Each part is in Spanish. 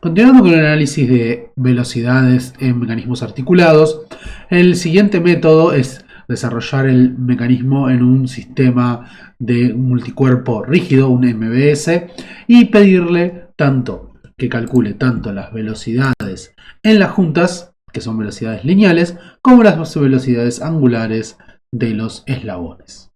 Continuando con el análisis de velocidades en mecanismos articulados, el siguiente método es desarrollar el mecanismo en un sistema de multicuerpo rígido, un MBS, y pedirle tanto que calcule tanto las velocidades en las juntas, que son velocidades lineales, como las velocidades angulares de los eslabones.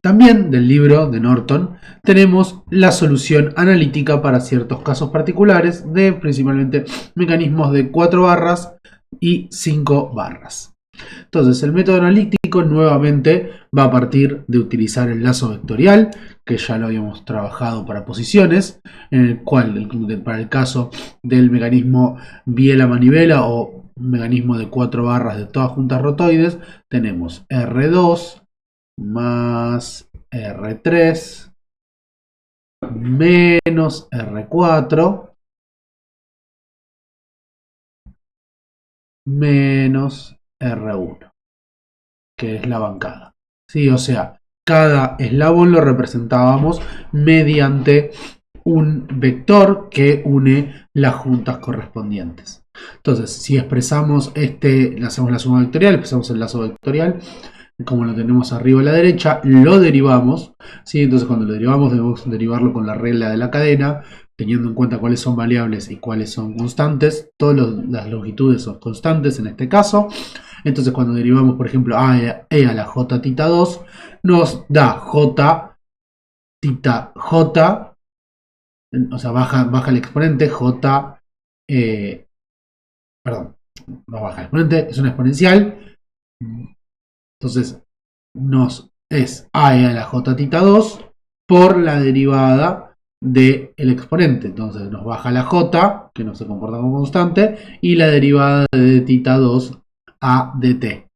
También del libro de Norton tenemos la solución analítica para ciertos casos particulares de principalmente mecanismos de 4 barras y 5 barras. Entonces el método analítico nuevamente va a partir de utilizar el lazo vectorial, que ya lo habíamos trabajado para posiciones, en el cual para el caso del mecanismo biela-manivela o mecanismo de 4 barras de todas juntas rotoides, tenemos R2 más R3 menos R4 menos R1, que es la bancada. ¿Sí? O sea, cada eslabón lo representábamos mediante un vector que une las juntas correspondientes. Entonces, si expresamos hacemos la suma vectorial, expresamos el lazo vectorial, como lo tenemos arriba a la derecha, lo derivamos, ¿sí? Entonces cuando lo derivamos debemos derivarlo con la regla de la cadena, teniendo en cuenta cuáles son variables y cuáles son constantes. Todas las longitudes son constantes en este caso. Entonces cuando derivamos, por ejemplo, e a la j tita 2, nos da j tita j, o sea, baja el exponente, perdón, no baja el exponente, es una exponencial. Entonces nos es a e a la j tita 2 por la derivada del exponente. Entonces nos baja la j, que no se comporta como constante, y la derivada de tita 2 a dt.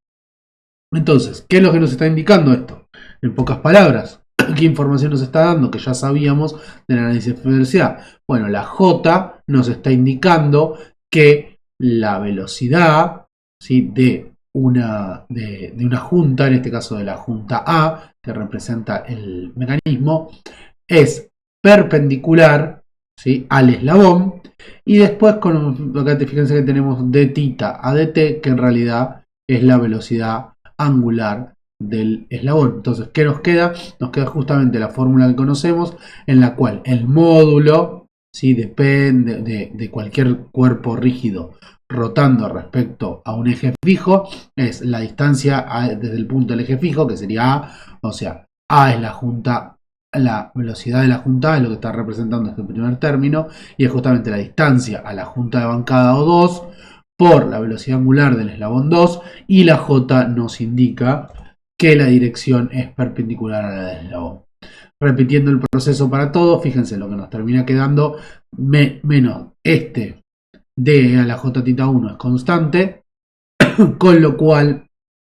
Entonces, ¿qué es lo que nos está indicando esto? En pocas palabras, ¿qué información nos está dando? Que ya sabíamos del análisis de velocidad. Bueno, la j nos está indicando que la velocidad, ¿sí?, de una junta, en este caso de la junta A, que representa el mecanismo, es perpendicular, ¿sí?, al eslabón, y después con lo que fíjense que tenemos de tita a dt, que en realidad es la velocidad angular del eslabón. Entonces, ¿qué nos queda? Nos queda justamente la fórmula que conocemos, en la cual el módulo, ¿sí?, depende de cualquier cuerpo rígido rotando respecto a un eje fijo, es la distancia desde el punto del eje fijo, que sería A, o sea, A es la velocidad de la junta, es lo que está representando este primer término, y es justamente la distancia a la junta de bancada O2 por la velocidad angular del eslabón 2, y la J nos indica que la dirección es perpendicular a la del eslabón. Repitiendo el proceso para todo, fíjense lo que nos termina quedando, menos este d a la j tita 1 es constante, con lo cual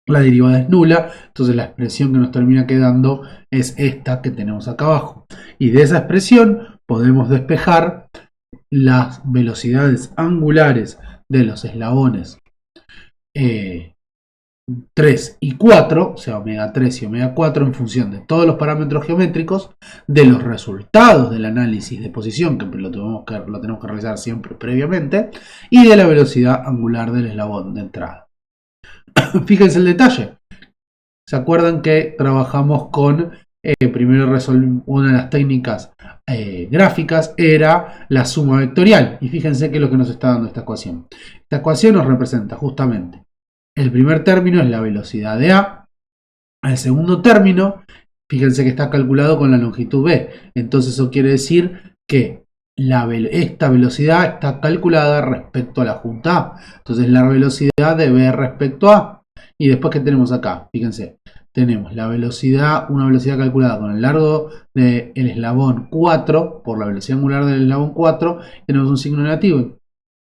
la derivada es nula. Entonces la expresión que nos termina quedando es esta que tenemos acá abajo. Y de esa expresión podemos despejar las velocidades angulares de los eslabones 3 y 4, o sea, omega 3 y omega 4, en función de todos los parámetros geométricos, de los resultados del análisis de posición, que lo tenemos que realizar siempre previamente, y de la velocidad angular del eslabón de entrada. Fíjense el detalle. ¿Se acuerdan que trabajamos con, primero una de las técnicas gráficas era la suma vectorial? Y fíjense qué es lo que nos está dando esta ecuación. Esta ecuación nos representa justamente el primer término es la velocidad de A. El segundo término, fíjense que está calculado con la longitud B. Entonces eso quiere decir que esta velocidad está calculada respecto a la junta A. Entonces la velocidad de B respecto a. Y después, ¿qué tenemos acá? Fíjense, tenemos la velocidad, una velocidad calculada con el largo del eslabón 4 por la velocidad angular del eslabón 4. Tenemos un signo negativo.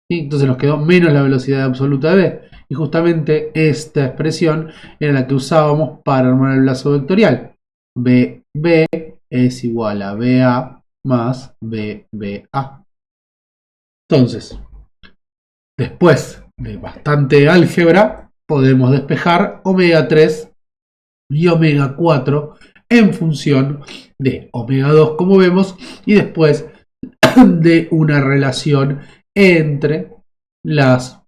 ¿Sí? Entonces nos quedó menos la velocidad absoluta de B. Y justamente esta expresión era la que usábamos para armar el lazo vectorial. BB es igual a BA más BBA. Entonces, después de bastante álgebra, podemos despejar omega 3 y omega 4 en función de omega 2, como vemos, y después de una relación entre las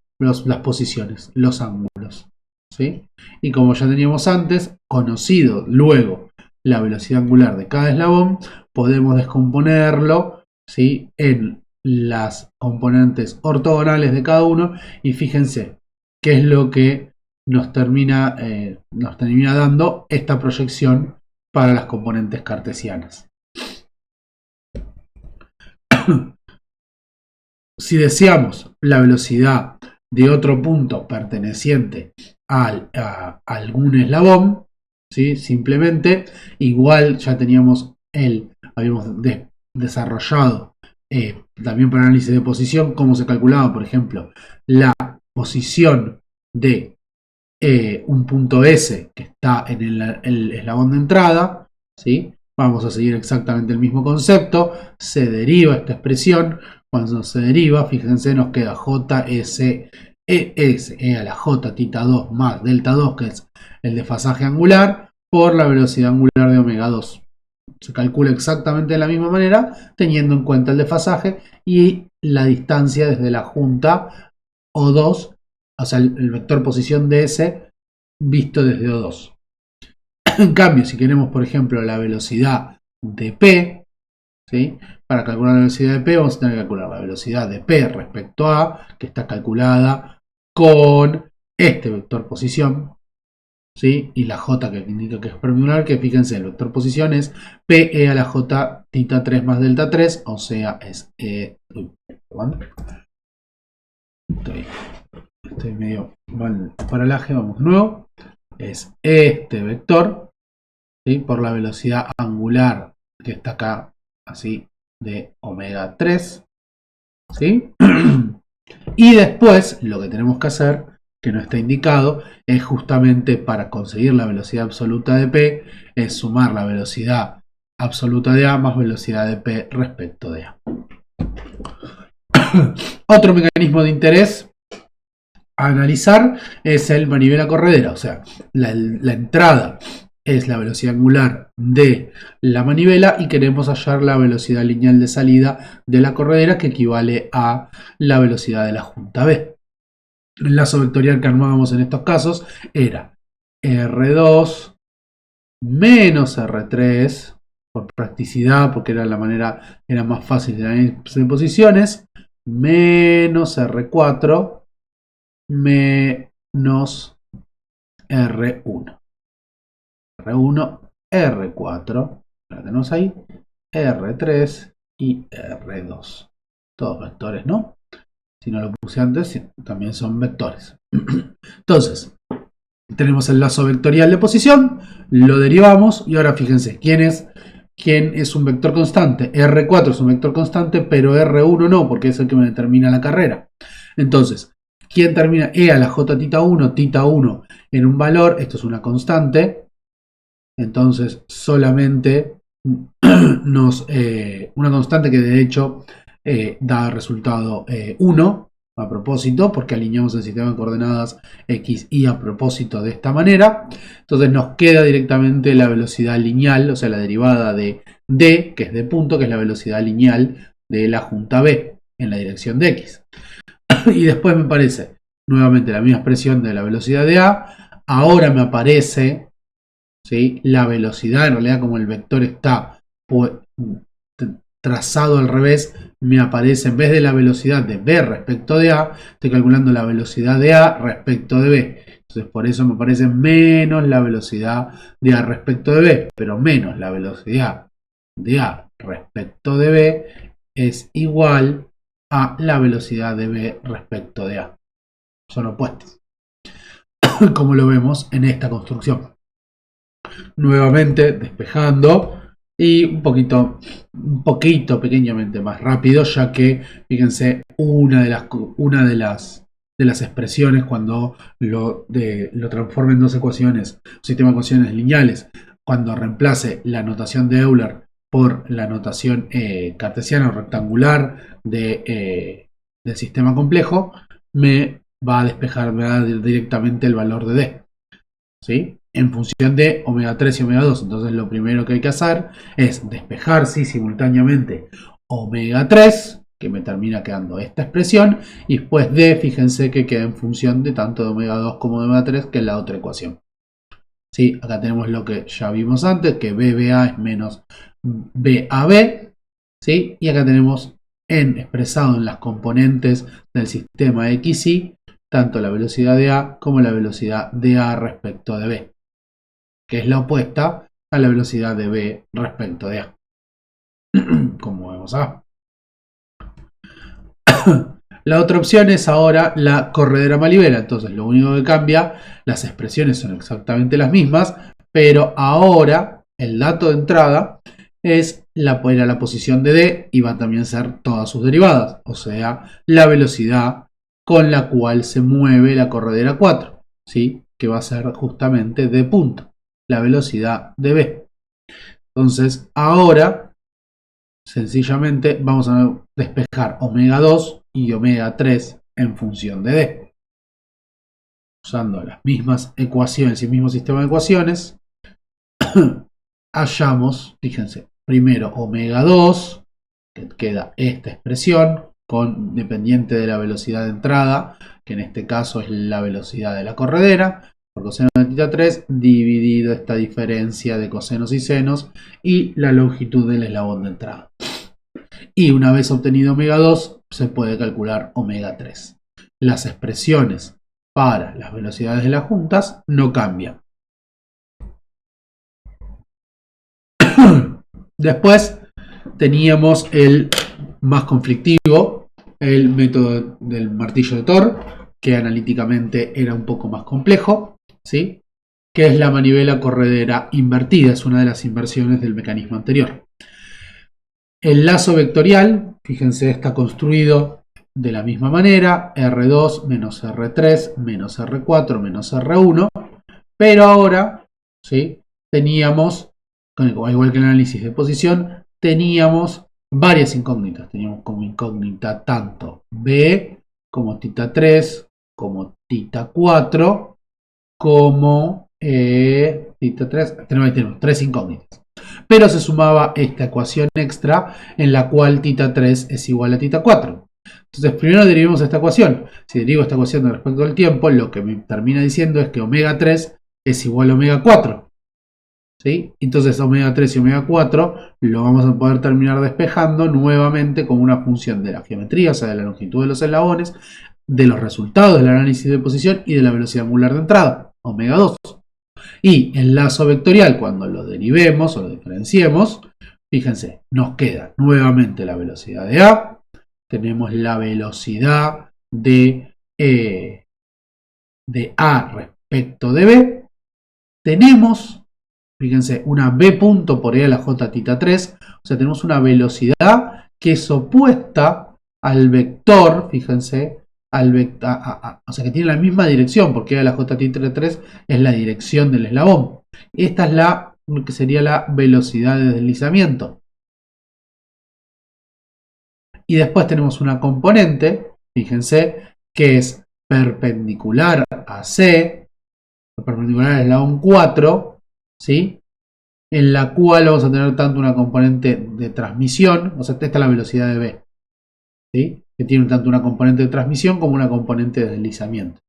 posiciones, los ángulos, ¿sí? Y como ya teníamos antes, conocido luego la velocidad angular de cada eslabón, podemos descomponerlo, ¿sí?, en las componentes ortogonales de cada uno, y fíjense qué es lo que nos termina dando esta proyección para las componentes cartesianas. Si deseamos la velocidad de otro punto perteneciente a algún eslabón, ¿sí?, simplemente, igual ya teníamos habíamos desarrollado también para análisis de posición, cómo se calculaba, por ejemplo, la posición de un punto S que está en el eslabón de entrada, ¿sí? Vamos a seguir exactamente el mismo concepto. Se deriva esta expresión. Cuando se deriva, fíjense, nos queda JS a la J tita 2 más delta 2, que es el desfasaje angular, por la velocidad angular de omega 2. Se calcula exactamente de la misma manera, teniendo en cuenta el desfasaje y la distancia desde la junta O2, o sea, el vector posición de S visto desde O2. En cambio, si queremos, por ejemplo, la velocidad de P, ¿sí?, para calcular la velocidad de P vamos a tener que calcular la velocidad de P respecto a, que está calculada con este vector posición, ¿sí?, y la J que indica que es perpendicular, que fíjense, el vector posición es PE a la J tita 3 más delta 3, o sea, es estoy medio mal de paralaje, vamos de nuevo. Es este vector, ¿sí?, por la velocidad angular que está acá, así, de omega 3, ¿sí? Y después lo que tenemos que hacer, que no está indicado, es justamente para conseguir la velocidad absoluta de P, es sumar la velocidad absoluta de A más velocidad de P respecto de A. Otro mecanismo de interés a analizar es el manivela corredera, o sea, la entrada es la velocidad angular de la manivela y queremos hallar la velocidad lineal de salida de la corredera, que equivale a la velocidad de la junta B. El lazo vectorial que armábamos en estos casos era R2 menos R3, por practicidad, porque era la manera, era más fácil de análisis de posiciones, menos R4 menos R1. R1, R4, la tenemos ahí, R3 y R2. Todos vectores, ¿no? Si no lo puse antes, también son vectores. Entonces, tenemos el lazo vectorial de posición, lo derivamos y ahora fíjense, ¿quién es un vector constante? R4 es un vector constante, pero R1 no, porque es el que me determina la carrera. Entonces, ¿quién termina? E a la J tita 1 en un valor, esto es una constante, entonces solamente una constante que de hecho da resultado 1 a propósito, porque alineamos el sistema de coordenadas X, Y a propósito de esta manera. Entonces nos queda directamente la velocidad lineal, o sea, la derivada de D, que es de punto, que es la velocidad lineal de la junta B en la dirección de X. Y después me aparece nuevamente la misma expresión de la velocidad de A. Ahora me aparece, ¿sí?, la velocidad, en realidad como el vector está trazado al revés, me aparece, en vez de la velocidad de B respecto de A, estoy calculando la velocidad de A respecto de B. Entonces por eso me aparece menos la velocidad de A respecto de B, pero menos la velocidad de A respecto de B es igual a la velocidad de B respecto de A. Son opuestos, como lo vemos en esta construcción. Nuevamente despejando y un poquito pequeñamente más rápido, ya que fíjense, una de las expresiones cuando lo transforme en dos ecuaciones, un sistema de ecuaciones lineales, cuando reemplace la notación de Euler por la notación cartesiana o rectangular del sistema complejo, me va a despejar, me va a dar directamente el valor de D, ¿sí? en función de omega 3 y omega 2. Entonces lo primero que hay que hacer es despejar simultáneamente omega 3, que me termina quedando esta expresión, y después D, fíjense que queda en función de tanto de omega 2 como de omega 3, que es la otra ecuación. ¿Sí? Acá tenemos lo que ya vimos antes, que BBA es menos BAB, ¿sí? Y acá tenemos expresado en las componentes del sistema XY tanto la velocidad de A como la velocidad de A respecto de B, que es la opuesta a la velocidad de B respecto de A, como vemos acá. La otra opción es ahora la corredera malibera. Entonces lo único que cambia, las expresiones son exactamente las mismas, pero ahora el dato de entrada era la posición de D y va a también ser todas sus derivadas, o sea, la velocidad con la cual se mueve la corredera 4, ¿sí? Que va a ser justamente D punto, la velocidad de B. Entonces ahora sencillamente vamos a despejar omega 2 y omega 3 en función de D. Usando las mismas ecuaciones y el mismo sistema de ecuaciones, hallamos, fíjense, primero omega 2, que queda esta expresión, dependiente de la velocidad de entrada, que en este caso es la velocidad de la corredera, por coseno de θ 3, dividido esta diferencia de cosenos y senos, y la longitud del eslabón de entrada. Y una vez obtenido omega 2, se puede calcular omega 3. Las expresiones para las velocidades de las juntas no cambian. Después teníamos el más conflictivo, el método del martillo de Thor, que analíticamente era un poco más complejo, ¿sí? Que es la manivela corredera invertida, es una de las inversiones del mecanismo anterior. El lazo vectorial, fíjense, está construido de la misma manera, R2 menos R3 menos R4 menos R1, pero ahora, ¿sí? Teníamos, igual que el análisis de posición, teníamos varias incógnitas. Teníamos como incógnita tanto B como θ 3, como θ 4, como θ 3. Tenemos tres incógnitas. Pero se sumaba esta ecuación extra en la cual θ 3 es igual a θ 4. Entonces primero derivamos esta ecuación. Si derivo esta ecuación respecto al tiempo, lo que me termina diciendo es que omega 3 es igual a omega 4. ¿Sí? Entonces omega 3 y omega 4 lo vamos a poder terminar despejando nuevamente como una función de la geometría, o sea, de la longitud de los eslabones, de los resultados del análisis de posición y de la velocidad angular de entrada, omega 2. Y el lazo vectorial, cuando lo derivemos o lo diferenciemos, fíjense, nos queda nuevamente la velocidad de A, tenemos la velocidad de A respecto de B, tenemos, fíjense, una B punto por E a la J θ 3, o sea, tenemos una velocidad que es opuesta al vector, fíjense, o sea, que tiene la misma dirección, porque E a la J θ 3 es la dirección del eslabón. Esta es lo que sería la velocidad de deslizamiento. Y después tenemos una componente, fíjense, que es perpendicular a C, perpendicular al eslabón 4, ¿sí? En la cual vamos a tener tanto una componente de transmisión, o sea, esta es la velocidad de B, ¿sí? Que tiene tanto una componente de transmisión como una componente de deslizamiento.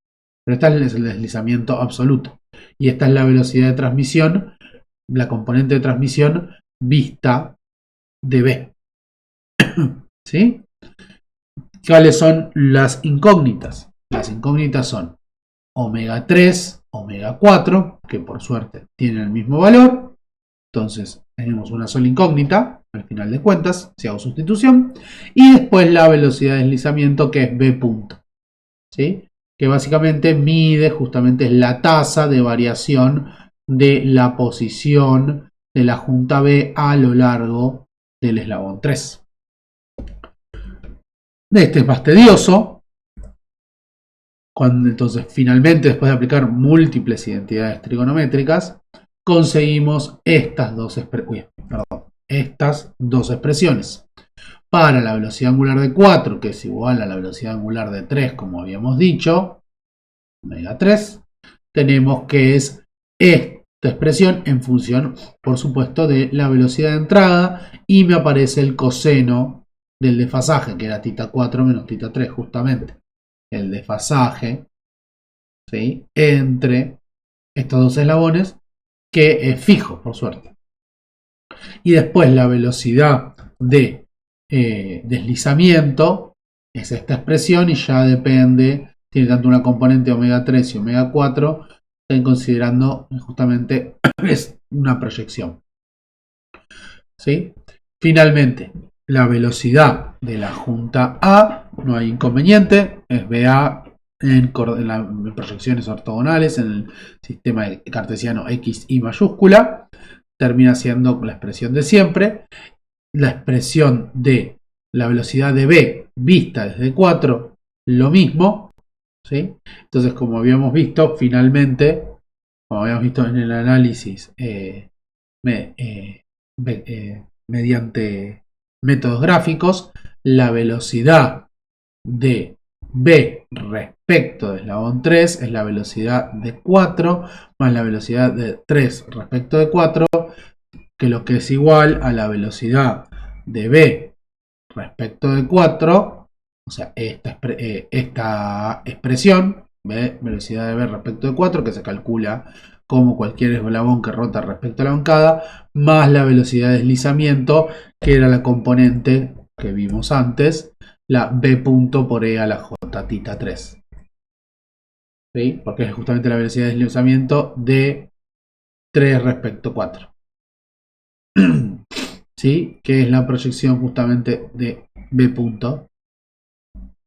Pero esta es el deslizamiento absoluto. Y esta es la velocidad de transmisión, la componente de transmisión vista de B. ¿Sí? ¿Cuáles son las incógnitas? Las incógnitas son omega 3, omega 4, que por suerte tienen el mismo valor. Entonces tenemos una sola incógnita, al final de cuentas, si hago sustitución. Y después la velocidad de deslizamiento, que es B punto, ¿sí? Que básicamente mide justamente la tasa de variación de la posición de la junta B a lo largo del eslabón 3. Este es más tedioso. Entonces, finalmente, después de aplicar múltiples identidades trigonométricas, conseguimos estas dos expresiones. Para la velocidad angular de 4, que es igual a la velocidad angular de 3, como habíamos dicho, omega 3, tenemos que es esta expresión en función, por supuesto, de la velocidad de entrada y me aparece el coseno del desfasaje, que era θ 4 menos θ 3, justamente. El desfasaje, ¿sí?, entre estos dos eslabones, que es fijo, por suerte. Y después la velocidad de deslizamiento es esta expresión y ya depende, tiene tanto una componente omega 3 y omega 4, están considerando justamente es una proyección. ¿Sí? Finalmente, la velocidad de la junta A, no hay inconveniente, es BA en proyecciones ortogonales en el sistema cartesiano X y mayúscula, termina siendo la expresión de siempre. La expresión de la velocidad de B vista desde 4, lo mismo, ¿sí? Entonces, como habíamos visto, finalmente, como habíamos visto en el análisis mediante métodos gráficos, la velocidad de B respecto de eslabón 3 es la velocidad de 4 más la velocidad de 3 respecto de 4, que lo que es igual a la velocidad de B respecto de 4, o sea, esta expresión, velocidad de B respecto de 4, que se calcula como cualquier eslabón que rota respecto a la bancada, más la velocidad de deslizamiento, que era la componente que vimos antes, la B punto por E a la J θ 3. ¿Sí? Porque es justamente la velocidad de deslizamiento de 3 respecto a 4. ¿Sí? Que es la proyección justamente de B punto,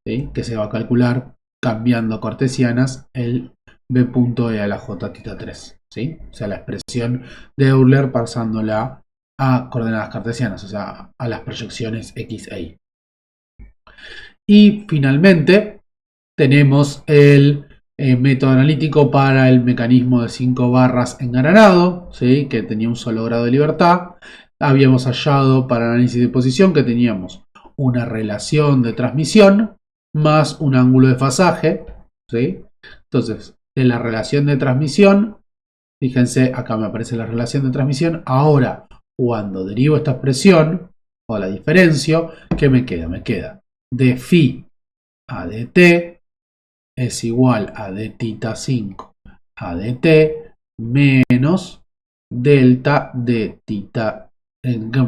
¿sí?, que se va a calcular cambiando cartesianas el B punto E a la J θ 3. ¿Sí? O sea, la expresión de Euler pasándola a coordenadas cartesianas, o sea, a las proyecciones X e Y. Y finalmente tenemos el método analítico para el mecanismo de 5 barras engranado, ¿sí?, que tenía un solo grado de libertad. Habíamos hallado para análisis de posición que teníamos una relación de transmisión más un ángulo de fasaje, ¿sí? Entonces, en la relación de transmisión, fíjense, acá me aparece la relación de transmisión. Ahora, cuando derivo esta expresión o la diferencio, ¿qué me queda? Me queda de phi a dt es igual a d θ 5 a dt menos delta de θ,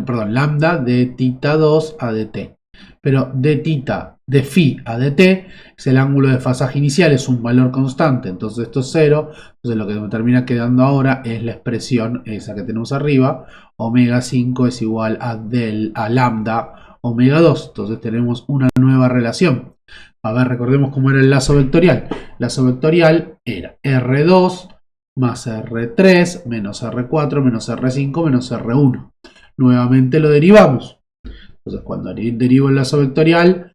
perdón, lambda de θ 2 a dt. Pero de phi a dt es el ángulo de fasaje inicial, es un valor constante, entonces esto es 0. Entonces lo que me termina quedando ahora es la expresión esa que tenemos arriba, omega 5 es igual a lambda omega 2. Entonces tenemos una nueva relación. A ver, recordemos cómo era el lazo vectorial. El lazo vectorial era R2 más R3 menos R4 menos R5 menos R1. Nuevamente lo derivamos. Entonces, cuando derivo el lazo vectorial,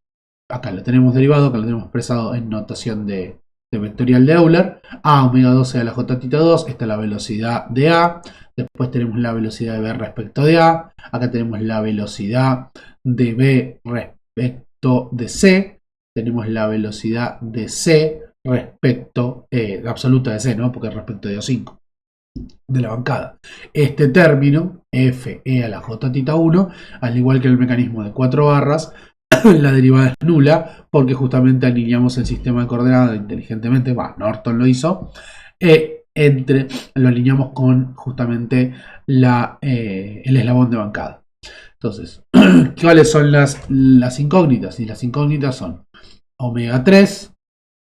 acá lo tenemos derivado, acá lo tenemos expresado en notación de vectorial de Euler. A omega 2 a la J θ 2, esta es la velocidad de A. Después tenemos la velocidad de B respecto de A. Acá tenemos la velocidad de B respecto de C. Tenemos la velocidad de C respecto, absoluta de C, ¿no? Porque es respecto de O5 de la bancada. Este término, F e a la J θ 1, al igual que el mecanismo de 4 barras, la derivada es nula porque justamente alineamos el sistema de coordenadas inteligentemente, Norton lo hizo, lo alineamos con justamente el eslabón de bancada. Entonces, ¿cuáles son las incógnitas? Y las incógnitas son omega 3,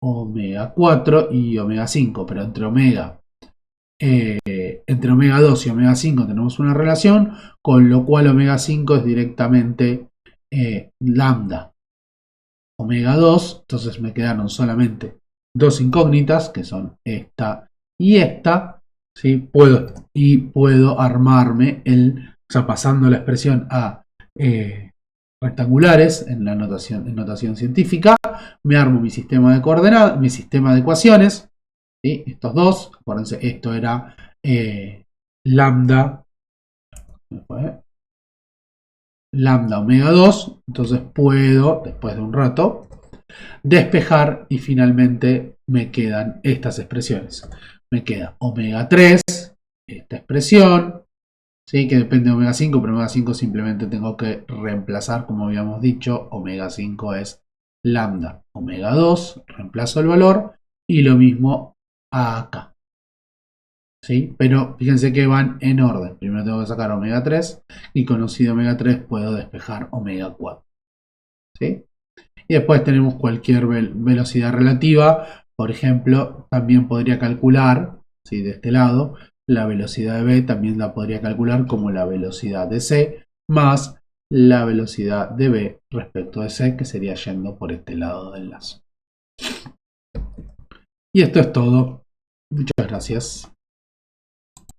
omega 4 y omega 5, pero entre omega 2 y omega 5 tenemos una relación, con lo cual omega 5 es directamente lambda omega 2, entonces me quedaron solamente dos incógnitas, que son esta y esta, ¿sí? Puedo armarme o sea, pasando la expresión a rectangulares en notación científica, me armo mi sistema de coordenadas, mi sistema de ecuaciones, ¿sí? Estos dos, acuérdense, esto era lambda omega 2, entonces puedo, después de un rato, despejar y finalmente me quedan estas expresiones. Me queda omega 3 esta expresión, ¿sí? Que depende de omega 5, pero omega 5 simplemente tengo que reemplazar, como habíamos dicho, omega 5 es lambda omega 2, reemplazo el valor y lo mismo acá. ¿Sí? Pero fíjense que van en orden. Primero tengo que sacar omega 3 y conocido omega 3 puedo despejar omega 4. ¿Sí? Y después tenemos cualquier velocidad relativa. Por ejemplo, también podría calcular, ¿sí? De este lado, la velocidad de B también la podría calcular como la velocidad de C más la velocidad de B respecto de C, que sería yendo por este lado del lazo. Y esto es todo. Muchas gracias.